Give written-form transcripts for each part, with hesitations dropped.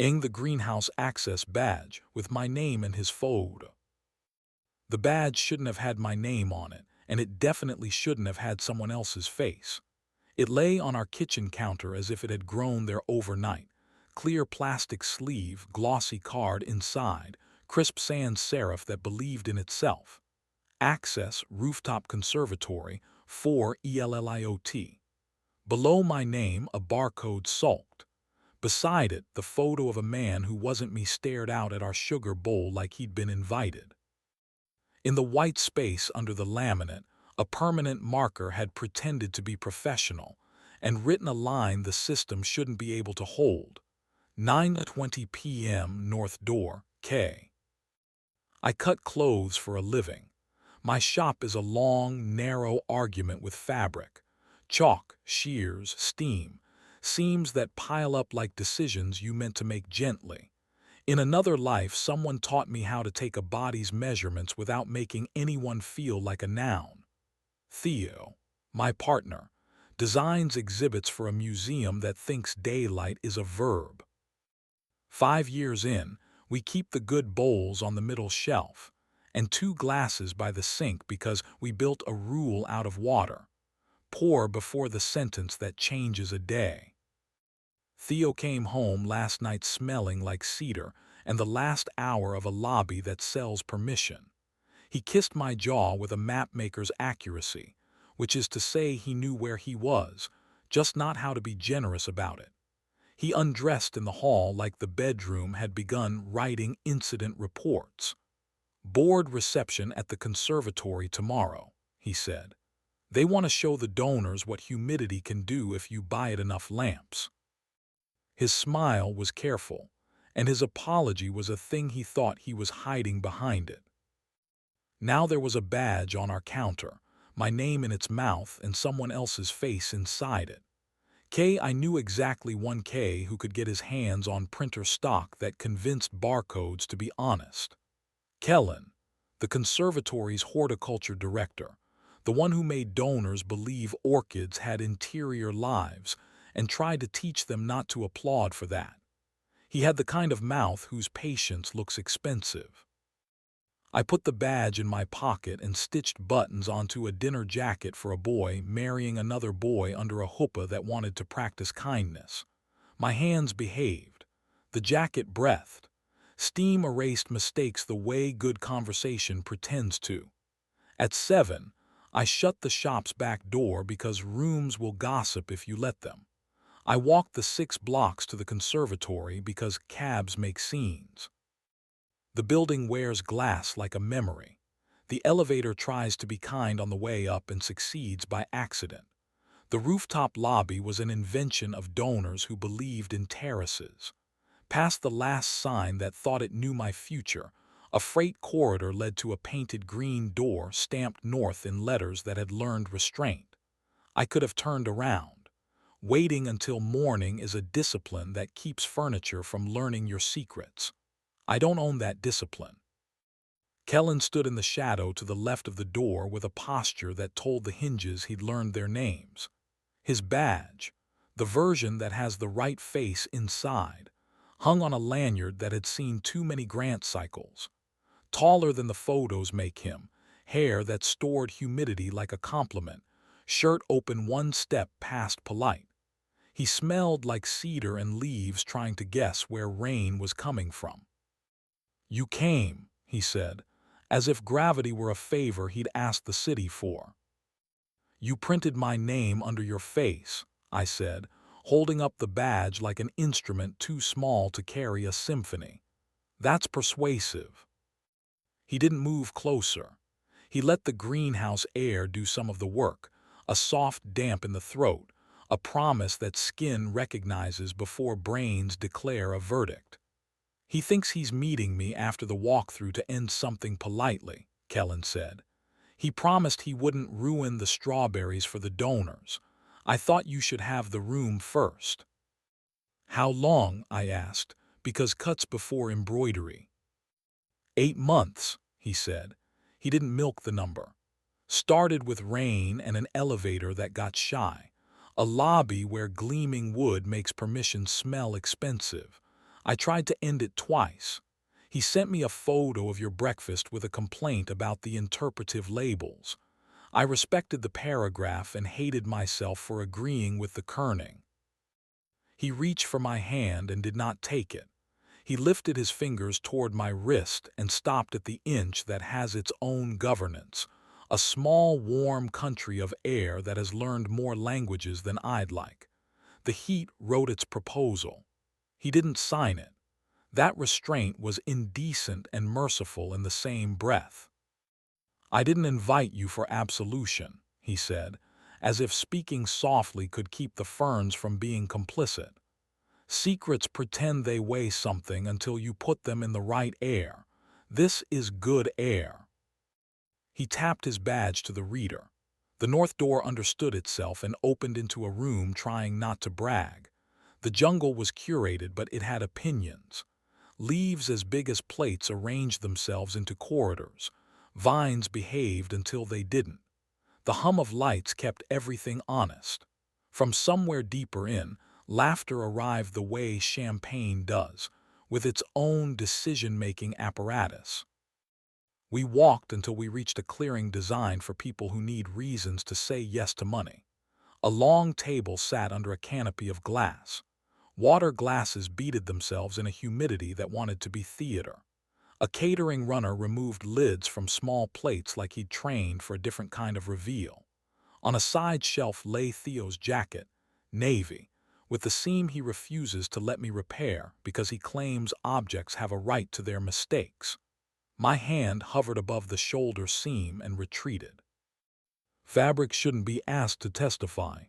the greenhouse access badge with my name and his photo. The badge shouldn't have had my name on it, and it definitely shouldn't have had someone else's face. It lay on our kitchen counter as if it had grown there overnight. Clear plastic sleeve, glossy card inside, crisp sans serif that believed in itself. Access Rooftop Conservatory, 4 ELLIOT. Below my name, a barcode sulked. Beside it, the photo of a man who wasn't me stared out at our sugar bowl like he'd been invited. In the white space under the laminate, a permanent marker had pretended to be professional and written a line the system shouldn't be able to hold. 9:20 p.m. North Door, K. I cut clothes for a living. My shop is a long, narrow argument with fabric. Chalk, shears, steam, seams that pile up like decisions you meant to make gently. In another life, someone taught me how to take a body's measurements without making anyone feel like a noun. Theo, my partner, designs exhibits for a museum that thinks daylight is a verb. 5 years in, we keep the good bowls on the middle shelf, and 2 glasses by the sink because we built a rule out of water. Pour before the sentence that changes a day. Theo came home last night smelling like cedar and the last hour of a lobby that sells permission. He kissed my jaw with a mapmaker's accuracy, which is to say he knew where he was, just not how to be generous about it. He undressed in the hall like the bedroom had begun writing incident reports. Board reception at the conservatory tomorrow, he said. They want to show the donors what humidity can do if you buy it enough lamps. His smile was careful, and his apology was a thing he thought he was hiding behind it. Now there was a badge on our counter, my name in its mouth and someone else's face inside it. I knew exactly one K who could get his hands on printer stock that convinced barcodes to be honest. Kellen, the conservatory's horticulture director, the one who made donors believe orchids had interior lives and tried to teach them not to applaud for that. He had the kind of mouth whose patience looks expensive. I put the badge in my pocket and stitched buttons onto a dinner jacket for a boy marrying another boy under a huppah that wanted to practice kindness. My hands behaved. The jacket breathed. Steam erased mistakes the way good conversation pretends to. At 7, I shut the shop's back door because rooms will gossip if you let them. I walked the 6 blocks to the conservatory because cabs make scenes. The building wears glass like a memory. The elevator tries to be kind on the way up and succeeds by accident. The rooftop lobby was an invention of donors who believed in terraces. Past the last sign that thought it knew my future, a freight corridor led to a painted green door stamped north in letters that had learned restraint. I could have turned around. Waiting until morning is a discipline that keeps furniture from learning your secrets. I don't own that discipline. Kellen stood in the shadow to the left of the door with a posture that told the hinges he'd learned their names. His badge, the version that has the right face inside, hung on a lanyard that had seen too many grant cycles. Taller than the photos make him, hair that stored humidity like a compliment, shirt open one step past polite. He smelled like cedar and leaves trying to guess where rain was coming from. "You came," he said, as if gravity were a favor he'd asked the city for. "You printed my name under your face," I said, holding up the badge like an instrument too small to carry a symphony. "That's persuasive." He didn't move closer. He let the greenhouse air do some of the work, a soft damp in the throat, a promise that skin recognizes before brains declare a verdict. "He thinks he's meeting me after the walkthrough to end something politely," Kellen said. "He promised he wouldn't ruin the strawberries for the donors. I thought you should have the room first." "How long?" I asked, because cuts before embroidery. 8 months, he said. He didn't milk the number. Started with rain and an elevator that got shy. A lobby where gleaming wood makes permission smell expensive. I tried to end it twice. He sent me a photo of your breakfast with a complaint about the interpretive labels. I respected the paragraph and hated myself for agreeing with the kerning. He reached for my hand and did not take it. He lifted his fingers toward my wrist and stopped at the inch that has its own governance, a small, warm country of air that has learned more languages than I'd like. The heat wrote its proposal. He didn't sign it. That restraint was indecent and merciful in the same breath. I didn't invite you for absolution, he said, as if speaking softly could keep the ferns from being complicit. Secrets pretend they weigh something until you put them in the right air. This is good air. He tapped his badge to the reader. The north door understood itself and opened into a room, trying not to brag. The jungle was curated, but it had opinions. Leaves as big as plates arranged themselves into corridors. Vines behaved until they didn't. The hum of lights kept everything honest. From somewhere deeper in, laughter arrived the way champagne does, with its own decision-making apparatus. We walked until we reached a clearing designed for people who need reasons to say yes to money. A long table sat under a canopy of glass. Water glasses beaded themselves in a humidity that wanted to be theater. A catering runner removed lids from small plates like he'd trained for a different kind of reveal. On a side shelf lay Theo's jacket, navy, with the seam he refuses to let me repair because he claims objects have a right to their mistakes. My hand hovered above the shoulder seam and retreated. Fabric shouldn't be asked to testify.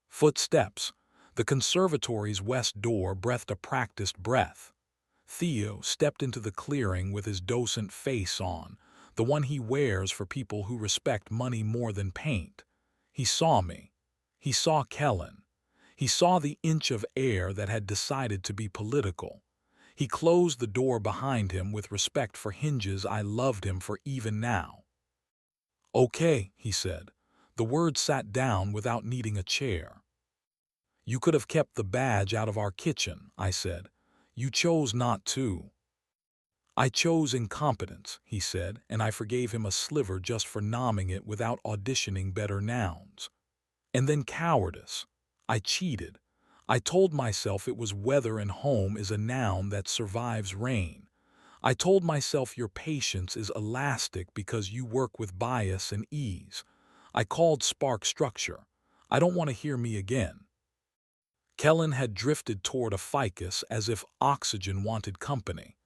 Footsteps. The conservatory's west door breathed a practiced breath. Theo stepped into the clearing with his docent face on, the one he wears for people who respect money more than paint. He saw me. He saw Kellen. He saw the inch of air that had decided to be political. He closed the door behind him with respect for hinges I loved him for even now. "Okay," he said. The word sat down without needing a chair. "You could have kept the badge out of our kitchen," I said. "You chose not to." "I chose incompetence," he said, and I forgave him a sliver just for nomming it without auditioning better nouns. And then cowardice. I cheated. I told myself it was weather and home is a noun that survives rain. I told myself your patience is elastic because you work with bias and ease. I called spark structure. I don't want to hear me again. Kellen had drifted toward a ficus as if oxygen wanted company.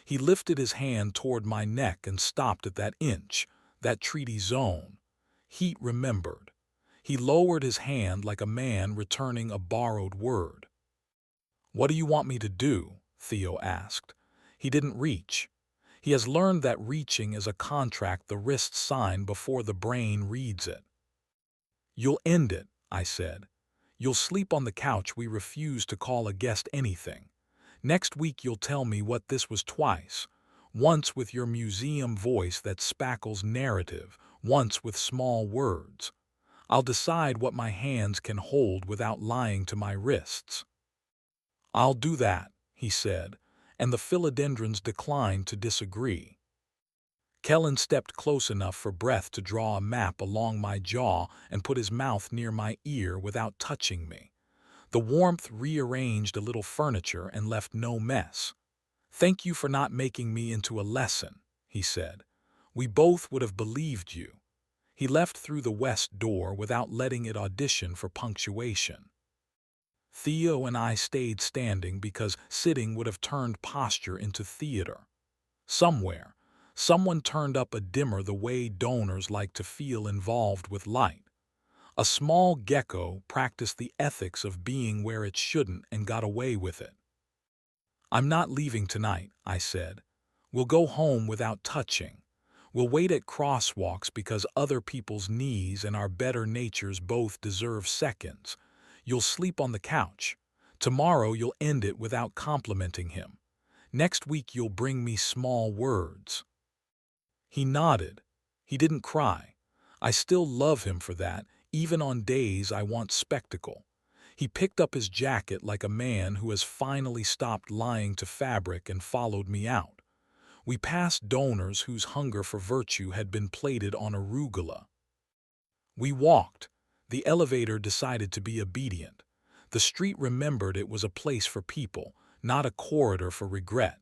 He lifted his hand toward my neck and stopped at that inch, that treaty zone. Heat remembered. He lowered his hand like a man returning a borrowed word. "What do you want me to do?" Theo asked. He didn't reach. He has learned that reaching is a contract the wrists sign before the brain reads it. "You'll end it," I said. "You'll sleep on the couch we refuse to call a guest anything. Next week you'll tell me what this was twice. Once with your museum voice that spackles narrative, once with small words. I'll decide what my hands can hold without lying to my wrists." "I'll do that," he said, and the philodendrons declined to disagree. Kellen stepped close enough for breath to draw a map along my jaw and put his mouth near my ear without touching me. The warmth rearranged a little furniture and left no mess. "Thank you for not making me into a lesson," he said. "We both would have believed you." He left through the west door without letting it audition for punctuation. Theo and I stayed standing because sitting would have turned posture into theater. Somewhere, someone turned up a dimmer the way donors like to feel involved with light. A small gecko practiced the ethics of being where it shouldn't and got away with it. "I'm not leaving tonight," I said. "We'll go home without touching. We'll wait at crosswalks because other people's knees and our better natures both deserve seconds. You'll sleep on the couch. Tomorrow you'll end it without complimenting him. Next week you'll bring me small words." He nodded. He didn't cry. I still love him for that, even on days I want spectacle. He picked up his jacket like a man who has finally stopped lying to fabric and followed me out. We passed donors whose hunger for virtue had been plated on arugula. We walked. The elevator decided to be obedient. The street remembered it was a place for people, not a corridor for regret.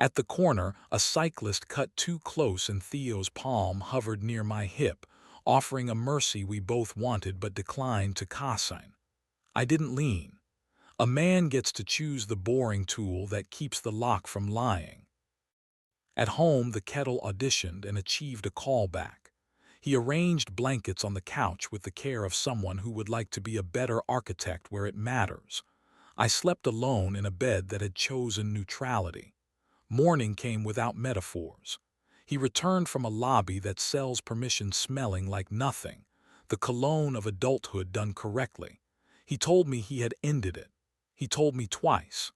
At the corner, a cyclist cut too close and Theo's palm hovered near my hip, offering a mercy we both wanted but declined to consign. I didn't lean. A man gets to choose the boring tool that keeps the lock from lying. At home, the kettle auditioned and achieved a callback. He arranged blankets on the couch with the care of someone who would like to be a better architect where it matters. I slept alone in a bed that had chosen neutrality. Morning came without metaphors. He returned from a lobby that sells permission smelling like nothing, the cologne of adulthood done correctly. He told me he had ended it. He told me twice.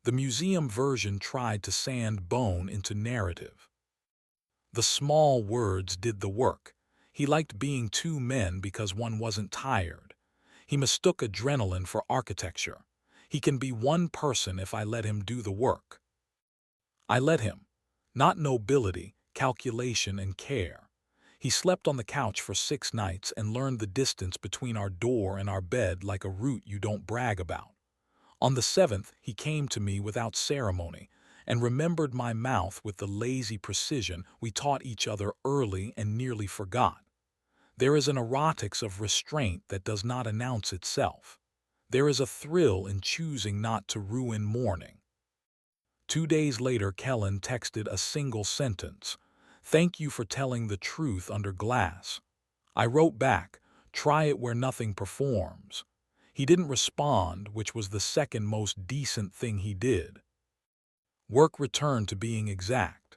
The museum version tried to sand bone into narrative. The small words did the work. He liked being two men because one wasn't tired. He mistook adrenaline for architecture. He can be one person if I let him do the work. I let him. Not nobility, calculation, and care. He slept on the couch for 6 nights and learned the distance between our door and our bed like a route you don't brag about. On the 7th, he came to me without ceremony and remembered my mouth with the lazy precision we taught each other early and nearly forgot. There is an erotics of restraint that does not announce itself. There is a thrill in choosing not to ruin morning. 2 days later, Kellen texted a single sentence. "Thank you for telling the truth under glass." I wrote back, "Try it where nothing performs." He didn't respond, which was the second most decent thing he did. Work returned to being exact.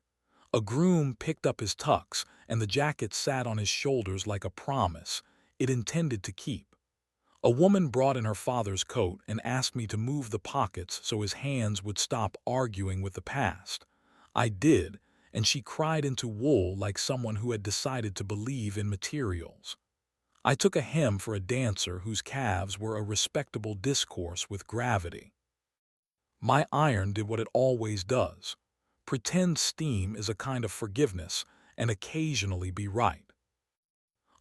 A groom picked up his tux, and the jacket sat on his shoulders like a promise it intended to keep. A woman brought in her father's coat and asked me to move the pockets so his hands would stop arguing with the past. I did, and she cried into wool like someone who had decided to believe in materials. I took a hem for a dancer whose calves were a respectable discourse with gravity. My iron did what it always does. Pretend steam is a kind of forgiveness and occasionally be right.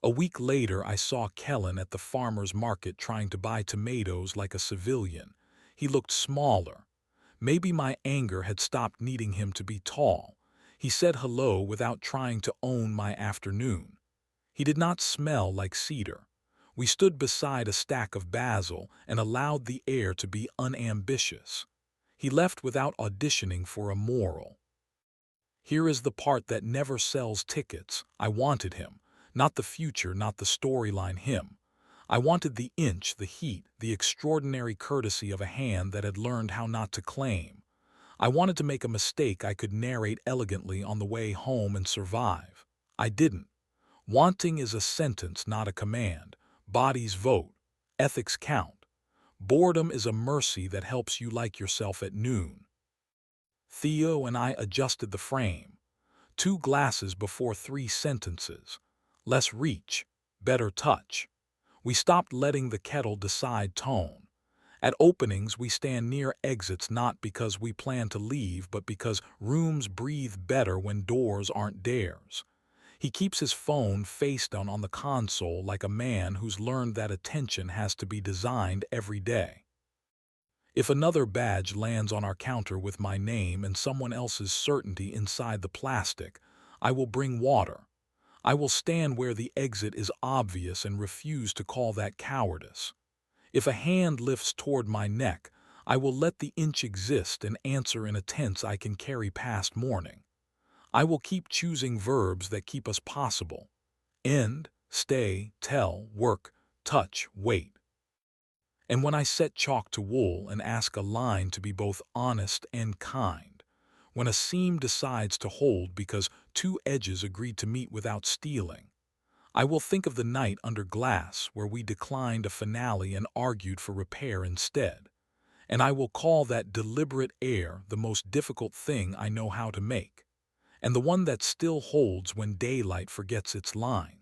A week later, I saw Kellen at the farmer's market trying to buy tomatoes like a civilian. He looked smaller. Maybe my anger had stopped needing him to be tall. He said hello without trying to own my afternoon. He did not smell like cedar. We stood beside a stack of basil and allowed the air to be unambitious. He left without auditioning for a moral. Here is the part that never sells tickets. I wanted him. Not the future, not the storyline, him. I wanted the inch, the heat, the extraordinary courtesy of a hand that had learned how not to claim. I wanted to make a mistake I could narrate elegantly on the way home and survive. I didn't. Wanting is a sentence, not a command. Bodies vote. Ethics count. Boredom is a mercy that helps you like yourself at noon. Theo and I adjusted the frame. 2 glasses before 3 sentences. Less reach, better touch. We stopped letting the kettle decide tone. At openings, we stand near exits not because we plan to leave, but because rooms breathe better when doors aren't theirs. He keeps his phone face down on the console like a man who's learned that attention has to be designed every day. If another badge lands on our counter with my name and someone else's certainty inside the plastic, I will bring water. I will stand where the exit is obvious and refuse to call that cowardice. If a hand lifts toward my neck, I will let the inch exist and answer in a tense I can carry past morning. I will keep choosing verbs that keep us possible. End, stay, tell, work, touch, wait. And when I set chalk to wool and ask a line to be both honest and kind, when a seam decides to hold because 2 edges agreed to meet without stealing, I will think of the night under glass where we declined a finale and argued for repair instead. And I will call that deliberate air the most difficult thing I know how to make, and the one that still holds when daylight forgets its lines.